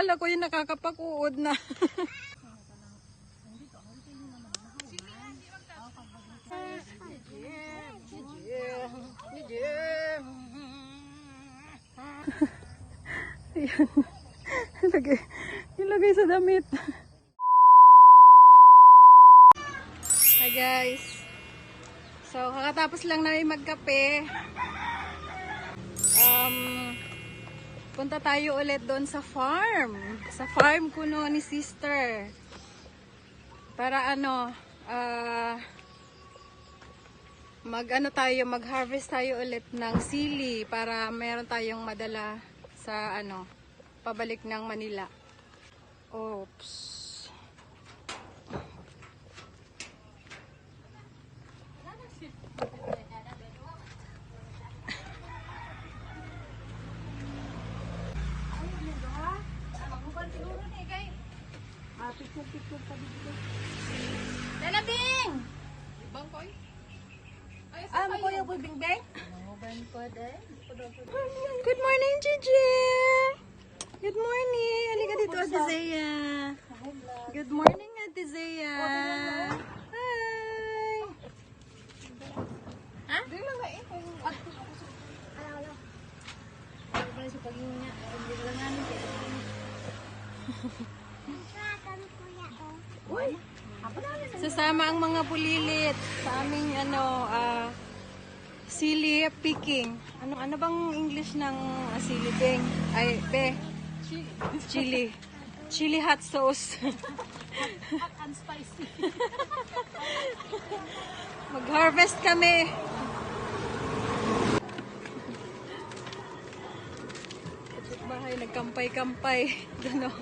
Akala ko yung nakakapakuod na. Ayan. Ilagay sa damit. Hi guys. So, kakatapos lang namin magkape. Punta tayo ulit doon sa farm. Sa farm kuno ni sister. Para mag-harvest tayo ulit ng sili para meron tayong madala sa pabalik ng Manila. Oops. Lalabing! Ibang ko mo ko yung bingbing? Good morning, Gigi! Good morning! Halika dito, Ate Zea. Good morning, Ate Zea. Hi! Ha? Di lang nga eh. Wala sa pag-inya. Hindi lang nga nito. Sasama ang mga pulilit sa aming sili picking. Ano bang English ng sili beng? Ay, chili. Chili hot sauce. Hot and spicy. Mag-harvest kami. Bahay nagkampay-kampay. Gano.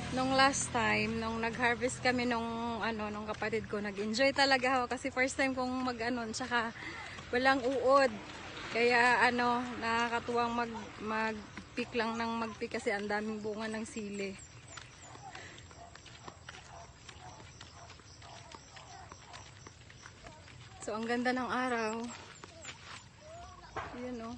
Nung last time, nung nag-harvest kami nung kapatid ko, nag-enjoy talaga ako kasi first time kong tsaka walang uod. Kaya nakakatuwang mag-pick lang ng mag-pick kasi ang daming bunga ng sili. So ang ganda ng araw. Ayan o.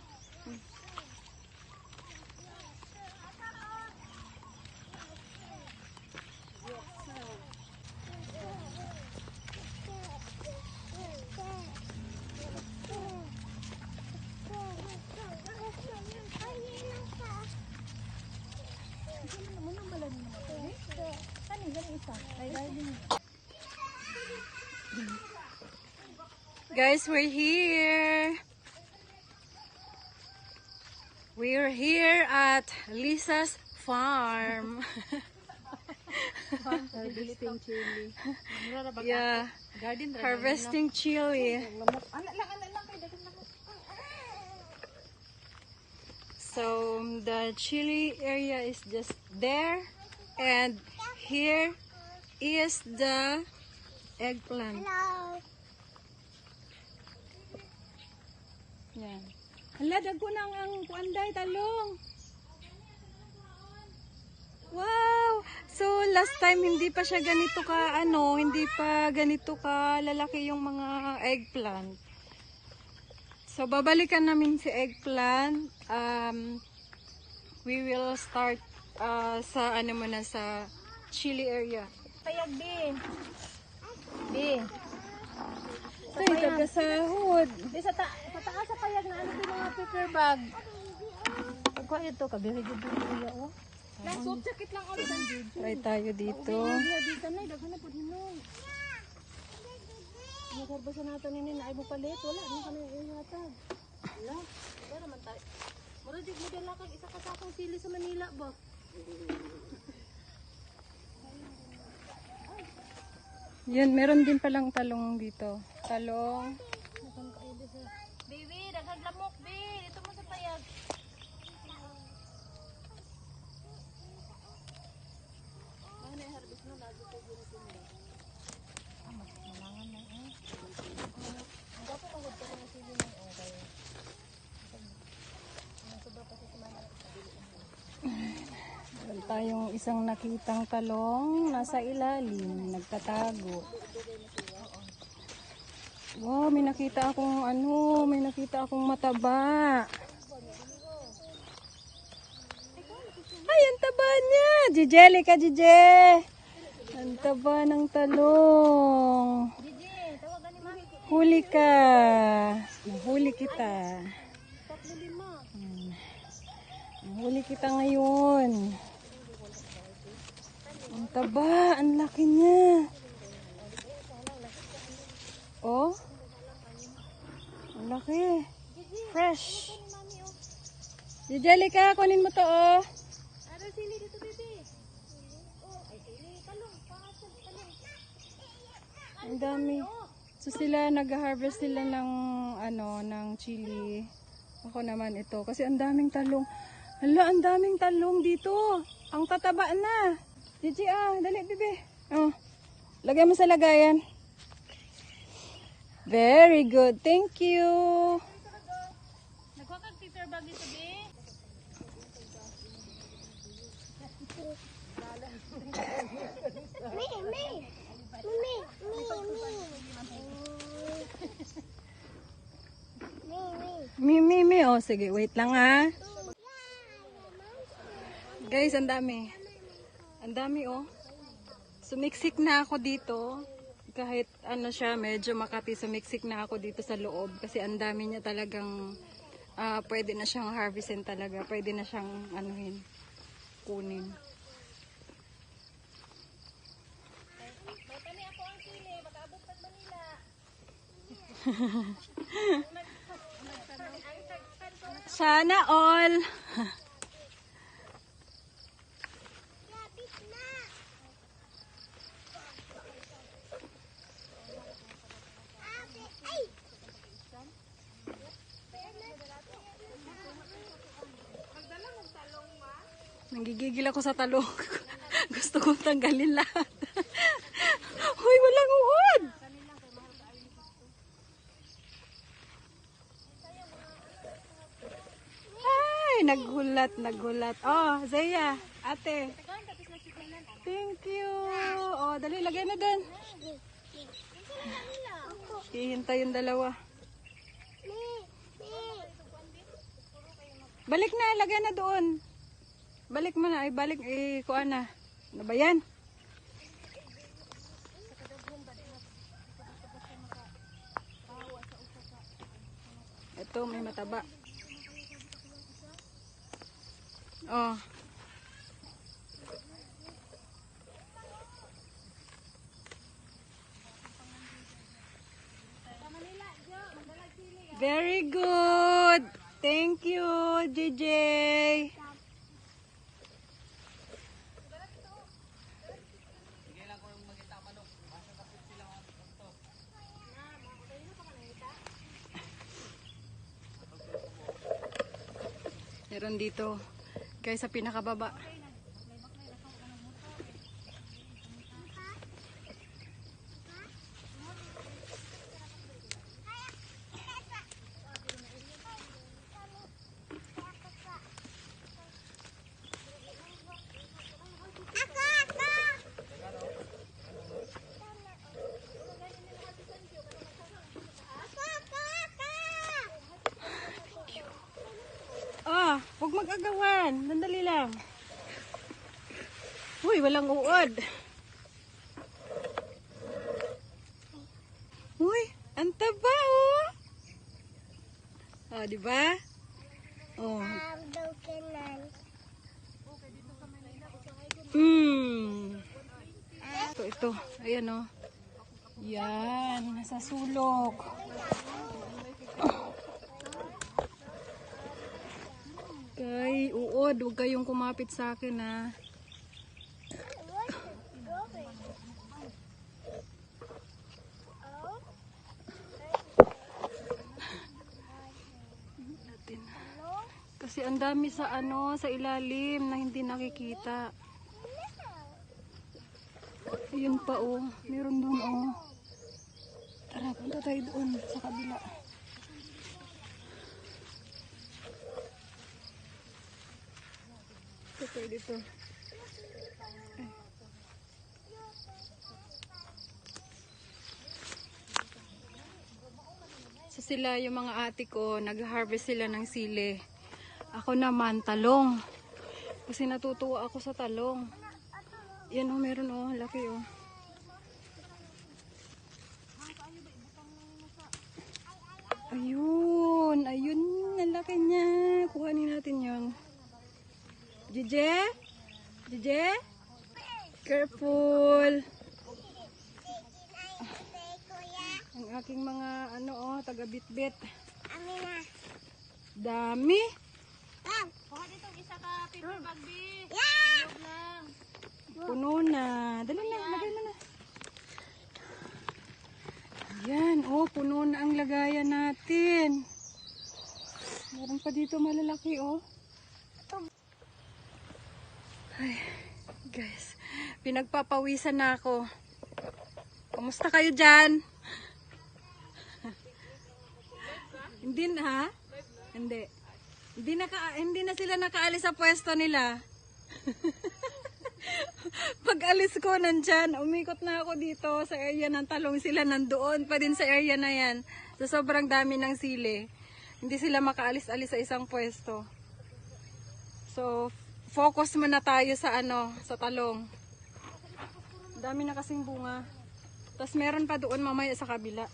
Guys, we're here. We're here at Lisa's farm. Harvesting chili. Yeah, harvesting chili. So the chili area is just there, and here is the eggplant. Hello. Yan. Hala, dagko nang ang kuanday talong. Wow! So last time hindi pa siya ganito ka hindi pa ganito ka lalaki yung mga eggplant. So babalikan namin si eggplant. We will start sa sa chili area. Payag din. Ay, taga-sahod. Di sa taas sa payag na yung mga paper bag. Ako ito, kabiri dito niya oh. Suit jacket lang ulit ang Juju. Try tayo dito. Dito na, daghan na po hinong. Magkarbasa natin nini na ay mo palit. Wala, ano ka na yung hatag. Wala, pero man tayo. Muradig mo dala kag isa kasakong sili sa Manila ba? Yan, meron din palang talong dito. Talong. Baby, daghang lamok, baby. Dito mo sa payag. Ano na harvest mo? Lagi ko gini-gini. Malangan na eh. tayong isang nakitang talong nasa ilalim, nagtatago. Wow, may nakita akong mataba. Ay, ang taba niya. Jijeli ka, Jije. Ang taba ng talong. Huli ka. Huli kita. Huli kita ngayon. Ang taba, ang laki niya. Oh. Ang laki. Fresh. Jijeli ka, kunin mo to, oh. Ang dami. So sila nag-harvest sila ng ng chili. Ako naman ito kasi ang daming talong. Hala, ang daming talong dito. Ang tataba na. Gigi dali bibi. Oh. Lagay mo sa lagayan. Very good. Thank you. Nagkuha kang paper bag ito, be. Me. Oh, sige, wait lang ha. Guys, ang dami. Ang dami, oh. Sumiksik na ako dito. Kahit siya, medyo makati, sumiksik na ako dito sa loob. Kasi ang dami niya talagang, pwede na siyang harvestin talaga. Pwede na siyang, kunin. Matami ako ang sili, makaabot pag Manila. Sana all. Nanggigigil ako sa talong. Gusto kong tanggalin lahat. Hoy, walang uod. Ay, naghulat. Oh, Zaya, ate. Thank you. Oh, dali, lagay na doon. Hihintay yung dalawa. Balik na, lagay na doon. Balik mo na, kuha na. Ano ba yan? Ito, may mataba. Oh. Very good. Thank you, JJ. Meron dito, guys, sa pinakababa. Huwag mag-agawan. Nandali lang. Uy, walang uod. Uy, ang taba, oh. Oh, di ba? Oh. Ito. Ayan, oh. Yan, sa sulok. Kay, uod, huwag kayong kumapit sa akin, ha. Kasi ang dami sa sa ilalim na hindi nakikita. Ayun pa, oh. Meron doon, oh. Tara, punta tayo doon sa kabila. Ito dito. So sila, yung mga ate ko, nag-harvest sila ng sili. Ako naman, talong. Kasi natutuwa ako sa talong. Yan oh, meron oh, laki oh. Ayun, ayun, ang laki niya. Kuhanin natin yun. Jeje? Jeje? Careful. Ang aking mga ano oh, taga-bit-bit. Dami. Kuha dito isa ka paper bag, bi. Lang. Puno na. Dali na, lagay mo na. Yan, oh, puno na ang lagayan natin. Meron pa dito malalaki, oh. Ay, guys, pinagpapawisan na ako. Kamusta kayo dyan? Hindi na, ha? Hindi. Hindi na sila nakaalis sa pwesto nila. Pag alis ko nandyan, umikot na ako dito sa area ng talong. Sila nandoon pa din sa area na yan. So sobrang dami ng sili. Hindi sila makaalis-alis sa isang pwesto. So focus muna tayo sa ano, sa talong. Dami na kasing bunga. Tapos meron pa doon mamaya sa kabila.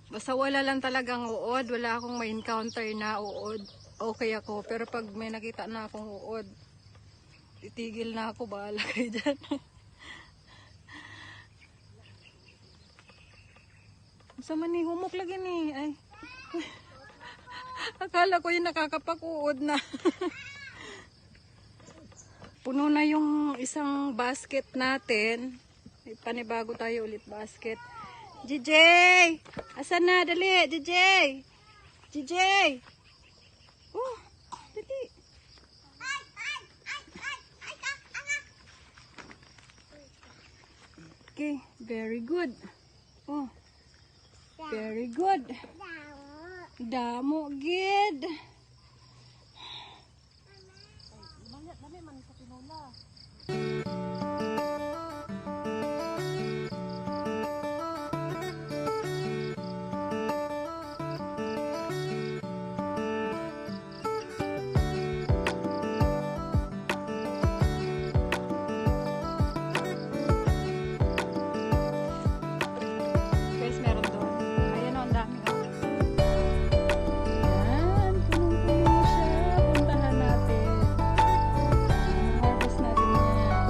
Basta wala lang talagang uod, wala akong may encounter na uod, okay ako. Pero pag may nakita na akong uod, titigil na ako, bahala kayo dyan. Sama ni, humok lagi ni. Ay. Akala ko yung nakakapakuod na. Puno na yung isang basket natin. Panibago tayo ulit basket. JJ! Asan na? Dali! JJ! JJ! Oh! Dali! Okay, very good. Oh, very good. Damo, gid. Dami man sa tinola. Guys, meron doon. Ayan o, ang dami o. Yan, punong-puno siya. Puntahan natin. Harvest natin yan.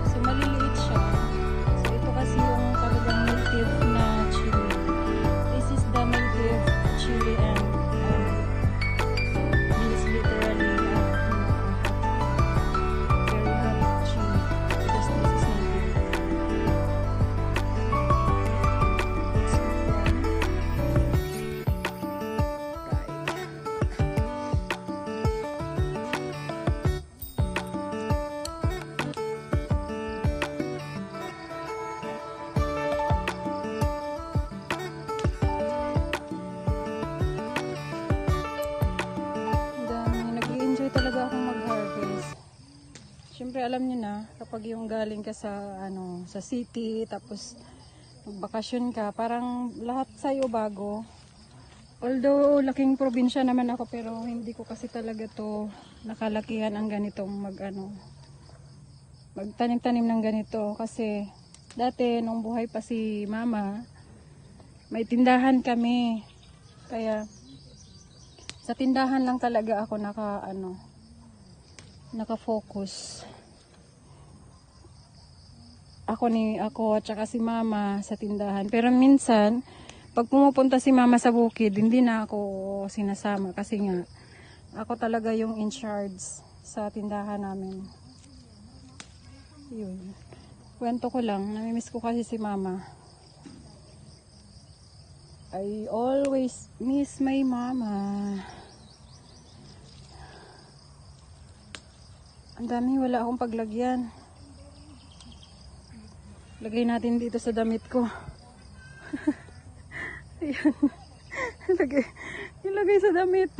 So maliliit siya. So ito kasi yung talagang native na chili. This is the native chili and this is literally very hot chili because this is native. It's so dami. Nag-i-enjoy talaga akong mag-harvest. Siyempre alam niyo na, kapag yung galing ka sa ano, sa city, tapos magbakasyon ka, parang lahat sa'yo bago. Although laking probinsya naman ako, pero hindi ko kasi talaga to nakalakihan ang ganitong magtanim-tanim ng ganito. Kasi dati nung buhay pa si mama, may tindahan kami. Kaya sa tindahan lang talaga ako naka-focus. Ako at saka si mama sa tindahan. Pero minsan, pag pumupunta si mama sa bukid, hindi na ako sinasama kasi nga ako talaga yung in charge sa tindahan namin. Yun. Kwento ko lang, namimiss ko kasi si mama. I always miss my mama. Ang dami, wala akong paglagyan. Lagay natin dito sa damit ko. Ayan. Ilagay sa damit.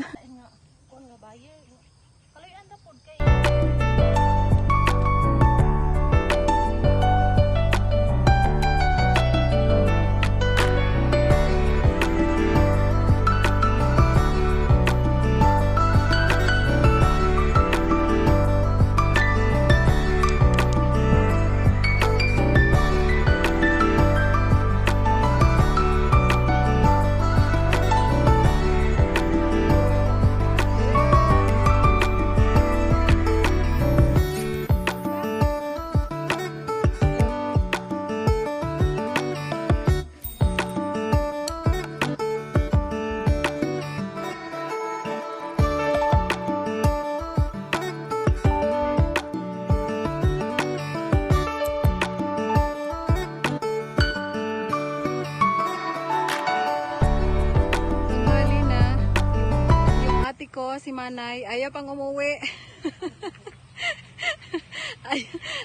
Tanghali na. Yung ate ko, si Manay, ayaw pang umuwi.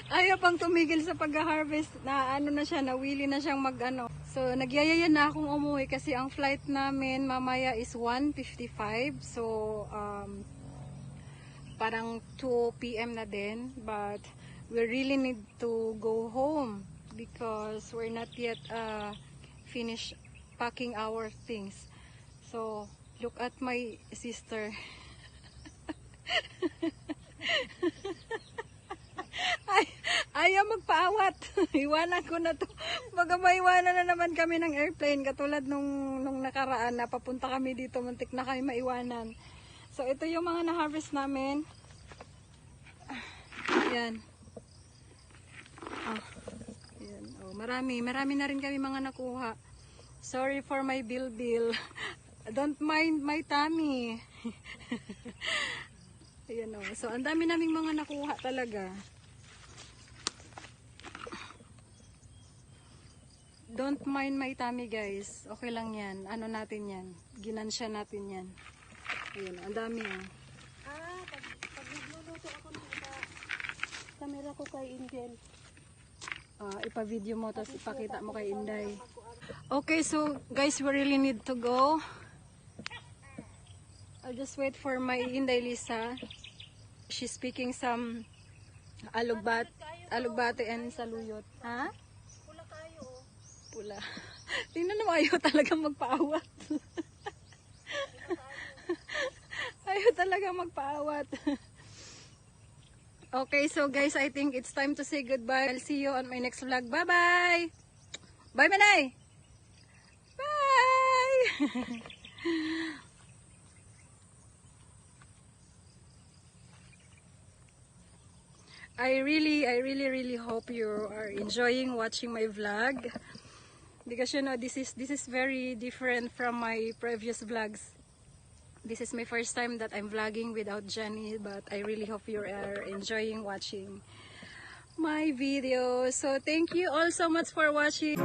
Ayaw pang tumigil sa pag-harvest. Na ano na siya, nawili na siyang mag-ano. So, nagyayaya na akong umuwi kasi ang flight namin mamaya is 1:55. So, parang 2 p.m. na din. But, we really need to go home because we're not yet finished packing our things. So, look at my sister. Ayaw magpaawat. Iwanan ko na to. Baga maiwanan na naman kami ng airplane katulad nung nakaraan na papunta kami dito, muntik na kami maiwanan. So ito yung mga na-harvest namin. Ayan. Ayan. Oh, marami na rin kami mga nakuha. Sorry for my bill. Don't mind my tummy. Ayan oh. So ang dami naming mga nakuha talaga. Don't mind my tummy guys. Okay lang yan. Ano natin yan. Ginansya natin yan. Ayun, ang dami oh. Pag nagluluto ako ng camera ko kay Angel. Ipa-video mo tapos ipakita mo kay Inday. Okay, so guys, we really need to go. I'll just wait for my Inday Lisa. She's speaking some alugbate and saluyot. Ha? Pula. Tingnan mo, ayaw talaga magpaawat. Ayaw talaga magpaawat. Okay, so guys, I think it's time to say goodbye. I'll see you on my next vlog. Bye-bye! Bye, Manay! Bye! I really hope you are enjoying watching my vlog. Because you know, this is very different from my previous vlogs. This is my first time that I'm vlogging without Jenny, but I really hope you are enjoying watching my videos. So thank you all so much for watching.